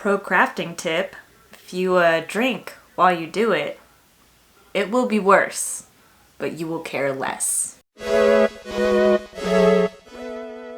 pro crafting tip. If you drink while you do it, it will be worse, but you will care less.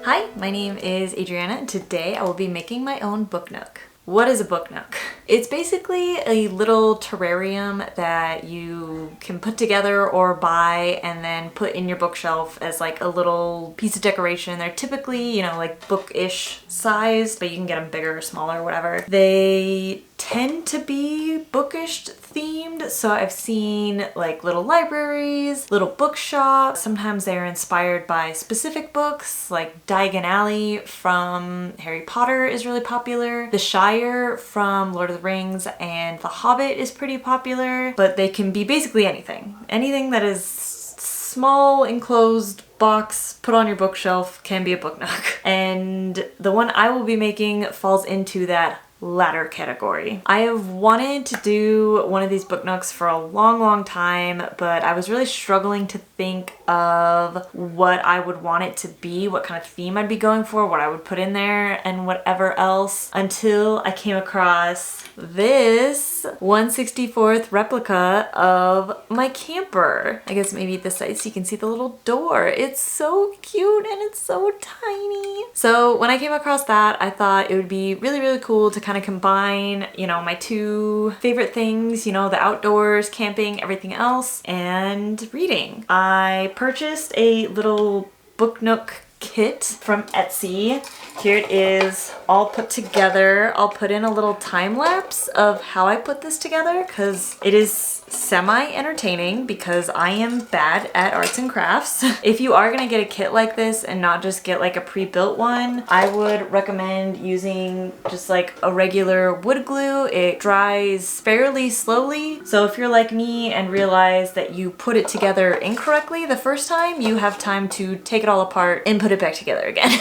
Hi, my name is Adriana, and today I will be making my own Book Nook. What is a Book Nook? It's basically a little terrarium that you can put together or buy and then put in your bookshelf as like a little piece of decoration. They're typically, you know, like book-ish size, but you can get them bigger or smaller or whatever. They tend to be bookish themed, so I've seen like little libraries, little bookshops. Sometimes they're inspired by specific books, like Diagon Alley from Harry Potter is really popular. The Shire from Lord of the Rings and The Hobbit is pretty popular, but they can be basically anything. Anything that is small, enclosed box, put on your bookshelf can be a Book Nook. And the one I will be making falls into that latter category. I have wanted to do one of these Book Nooks for a long time, but I was really struggling to think of what I would want it to be, what kind of theme I'd be going for, what I would put in there, and whatever else, until I came across this 1/64th replica of my camper. I guess maybe this side so you can see the little door. It's so cute and it's so tiny. So when I came across that, I thought it would be really cool to kind of combine, you know, my two favorite things, you know, the outdoors, camping, everything else, and reading. I purchased a little Book Nook kit from Etsy. Here it is all put together. I'll put in a little time lapse of how I put this together because it is semi-entertaining because I am bad at arts and crafts. If you are gonna get a kit like this and not just get like a pre-built one, I would recommend using just like a regular wood glue. It dries fairly slowly. So if you're like me and realize that you put it together incorrectly the first time, you have time to take it all apart and put it back together again.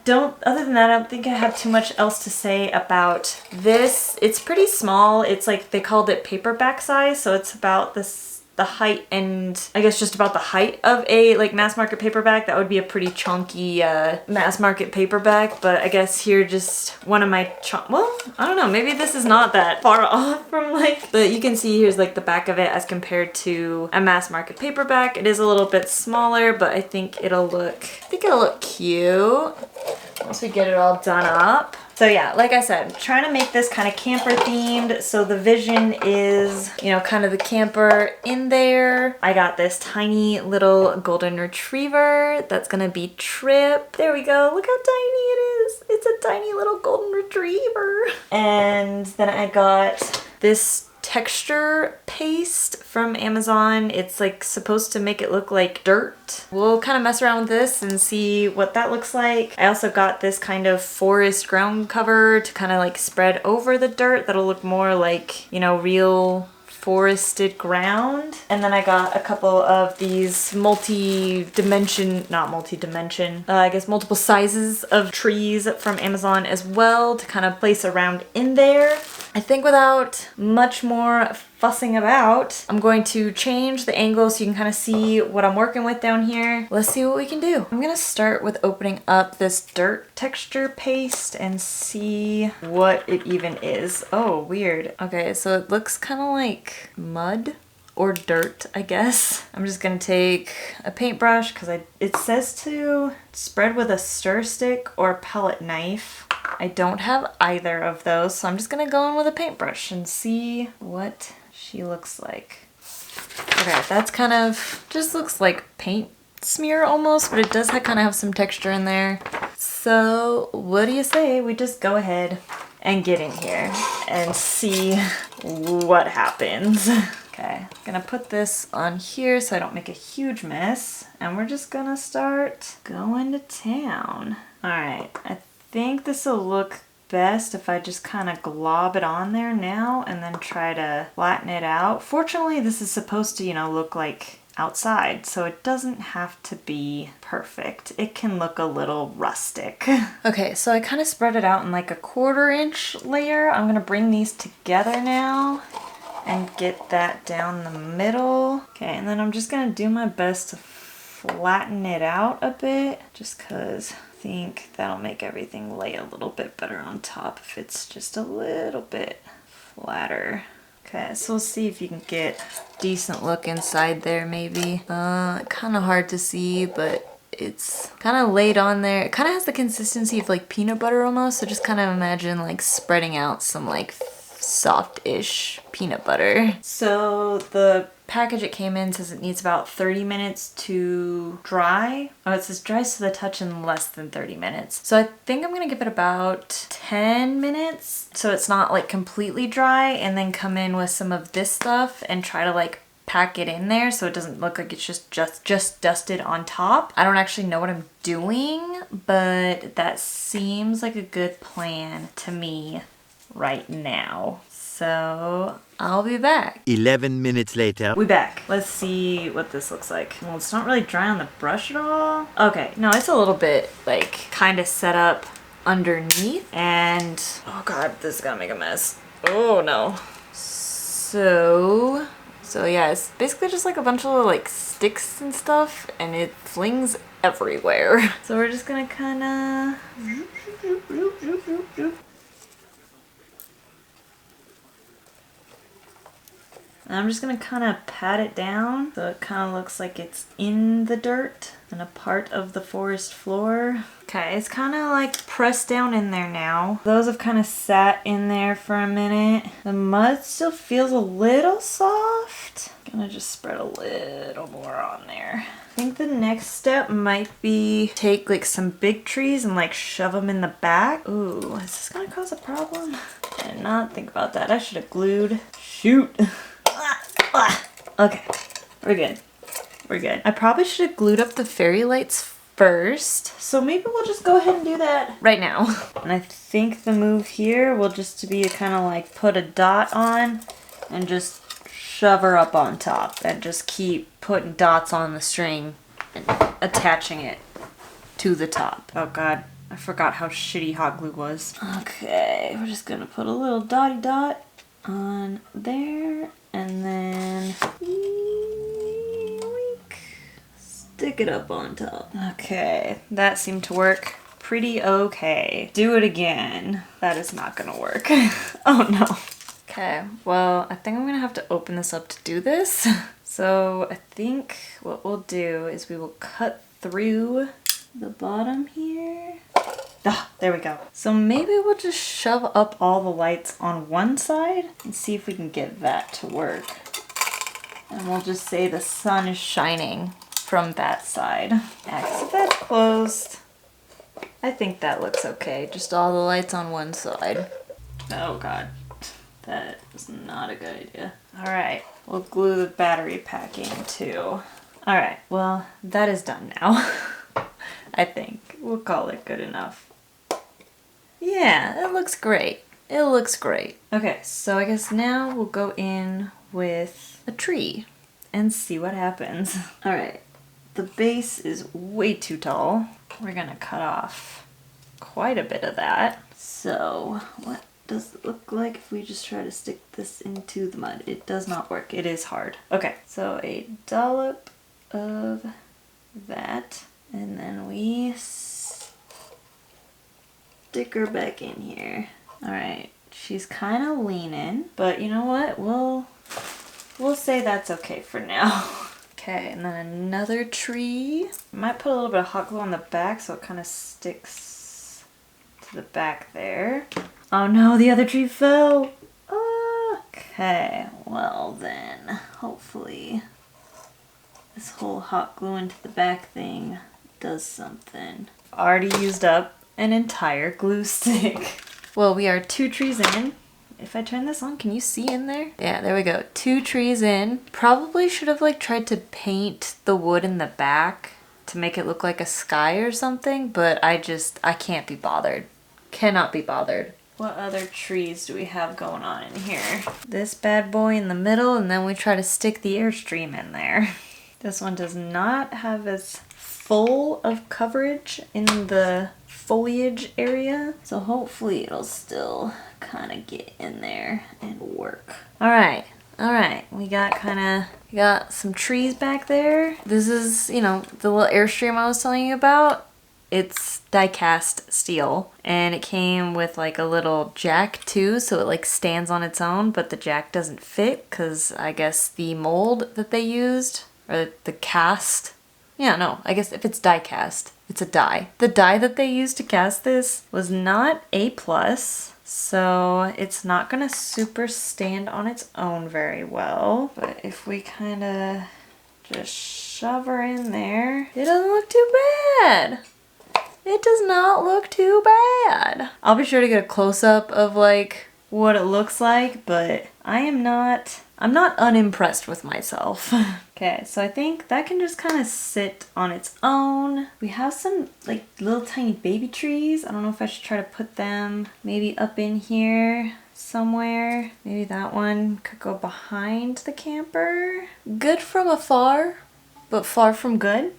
Other than that, I don't think I have too much else to say about this. It's pretty small. It's like, they called it paperback size, so it's about the height, and I guess just about the height of a like mass market paperback. That would be a pretty chunky mass market paperback, but I guess here just one of my well, I don't know, maybe this is not that far off from like you can see here's like the back of it as compared to a mass market paperback. It is a little bit smaller, but I think it'll look cute once we get it all done up. So yeah, like I said, I'm trying to make this kind of camper themed. So the vision is, you know, kind of the camper in there. I got this tiny little golden retriever that's gonna be Trip. There we go, look how tiny it is. It's a tiny little golden retriever. And then I got this texture paste from Amazon. It's like supposed to make it look like dirt. We'll kind of mess around with this and see what that looks like. I also got this kind of forest ground cover to kind of like spread over the dirt. That'll look more like, you know, real forested ground. And then I got a couple of these multiple sizes of trees from Amazon as well to kind of place around in there. I think without much more fussing about, I'm going to change the angle so you can kind of see what I'm working with down here. Let's see what we can do. I'm gonna start with opening up this dirt texture paste and see what it even is. Oh, weird. Okay, so it looks kind of like mud or dirt, I guess. I'm just gonna take a paintbrush because it says to spread with a stir stick or palette knife. I don't have either of those, so I'm just gonna go in with a paintbrush and see what she looks like. Okay, that's kind of, just looks like paint smear almost, but it does kind of have some texture in there. So what do you say we just go ahead and get in here and see what happens. Okay, I'm gonna put this on here so I don't make a huge mess, and we're just gonna start going to town. All right, I think this will look best if I just kind of glob it on there now and then try to flatten it out. Fortunately, this is supposed to, you know, look like outside, so it doesn't have to be perfect. It can look a little rustic. Okay, so I kind of spread it out in like a 1/4 inch layer. I'm gonna bring these together now and get that down the middle. Okay, and then I'm just gonna do my best to flatten it out a bit, just because think that'll make everything lay a little bit better on top if it's just a little bit flatter. Okay, so we'll see if you can get a decent look inside there maybe. Kind of hard to see, but it's kind of laid on there. It kind of has the consistency of like peanut butter almost, so just kind of imagine like spreading out some like soft-ish peanut butter. So the package it came in says it needs about 30 minutes to dry. Oh, it says dries to the touch in less than 30 minutes. So I think I'm gonna give it about 10 minutes so it's not like completely dry, and then come in with some of this stuff and try to like pack it in there so it doesn't look like it's just dusted on top. I don't actually know what I'm doing, but that seems like a good plan to me right now. So I'll be back. 11 minutes later. We back. Let's see what this looks like. Well, it's not really dry on the brush at all. Okay, no, it's a little bit like kind of set up underneath, and oh god, this is gonna make a mess. Oh no. So yeah, it's basically just like a bunch of like sticks and stuff, and it flings everywhere. So we're just gonna kind of and I'm just gonna kind of pat it down so it kind of looks like it's in the dirt and a part of the forest floor. Okay, it's kind of like pressed down in there now. Those have kind of sat in there for a minute. The mud still feels a little soft. Gonna just spread a little more on there. I think the next step might be take like some big trees and like shove them in the back. Ooh, is this gonna cause a problem? I did not think about that. I should have glued. Shoot. Okay, we're good. We're good. I probably should have glued up the fairy lights first. So maybe we'll just go ahead and do that right now. And I think the move here will just to be to kind of like put a dot on and just shove her up on top and just keep putting dots on the string and attaching it to the top. Oh god, I forgot how shitty hot glue was. Okay, we're just gonna put a little dotty dot on there, and then stick it up on top. Okay, that seemed to work pretty okay. Do it again. That is not gonna work. Oh no. Okay, well, I think I'm gonna have to open this up to do this. So I think what we'll do is we will cut through the bottom here. Ah, there we go. So maybe we'll just shove up all the lights on one side and see if we can get that to work. And we'll just say the sun is shining from that side. Yeah, so that's closed. I think that looks okay. Just all the lights on one side. Oh god, that is not a good idea. All right, we'll glue the battery pack in too. All right, well, that is done now. I think we'll call it good enough. Yeah, it looks great. It looks great. Okay, so I guess now we'll go in with a tree and see what happens. All right, the base is way too tall. We're gonna cut off quite a bit of that. So what does it look like if we just try to stick this into the mud? It does not work. It is hard. Okay, so a dollop of that, and then we stick her back in here. All right, she's kind of leaning, but you know what? We'll say that's okay for now. Okay, and then another tree. Might put a little bit of hot glue on the back so it kind of sticks to the back there. Oh no, the other tree fell. Ah. Okay, well then, hopefully this whole hot glue into the back thing does something. Already used up an entire glue stick. Well, we are 2 trees in. If I turn this on, can you see in there? Yeah, there we go. 2 trees in. Probably should have like tried to paint the wood in the back to make it look like a sky or something, but I can't be bothered. Cannot be bothered. What other trees do we have going on in here? This bad boy in the middle, and then we try to stick the Airstream in there. This one does not have as full of coverage in the foliage area, so hopefully it'll still kind of get in there and work. All right, we got some trees back there. This is, you know, the little Airstream I was telling you about. It's die-cast steel, and it came with like a little jack too, so it like stands on its own, but the jack doesn't fit because I guess the mold that they used, or the cast, yeah, no, I guess if it's die-cast, it's a die. The die that they used to cast this was not A+, so it's not gonna super stand on its own very well. But if we kind of just shove her in there, it doesn't look too bad. It does not look too bad. I'll be sure to get a close-up of like what it looks like, but I'm not unimpressed with myself. Okay, so I think that can just kind of sit on its own. We have some like little tiny baby trees. I don't know if I should try to put them maybe up in here somewhere. Maybe that one could go behind the camper. Good from afar, but far from good.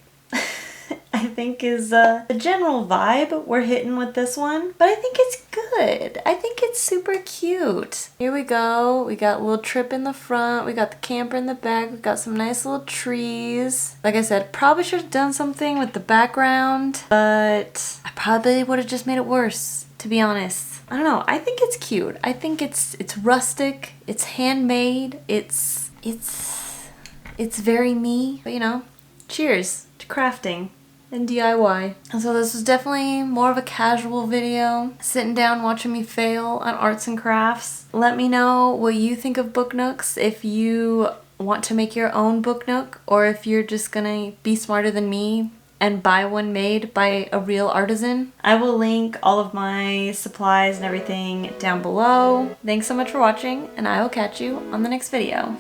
I think is the general vibe we're hitting with this one. But I think it's good. I think it's super cute. Here we go. We got a little trip in the front. We got the camper in the back. We got some nice little trees. Like I said, probably should have done something with the background, but I probably would have just made it worse, to be honest. I don't know. I think it's cute. I think it's rustic. It's handmade. It's very me. But you know, cheers to crafting and DIY. And so this was definitely more of a casual video, sitting down watching me fail on arts and crafts. Let me know what you think of Book Nooks, if you want to make your own Book Nook, or if you're just gonna be smarter than me and buy one made by a real artisan. I will link all of my supplies and everything down below. Thanks so much for watching, and I will catch you on the next video.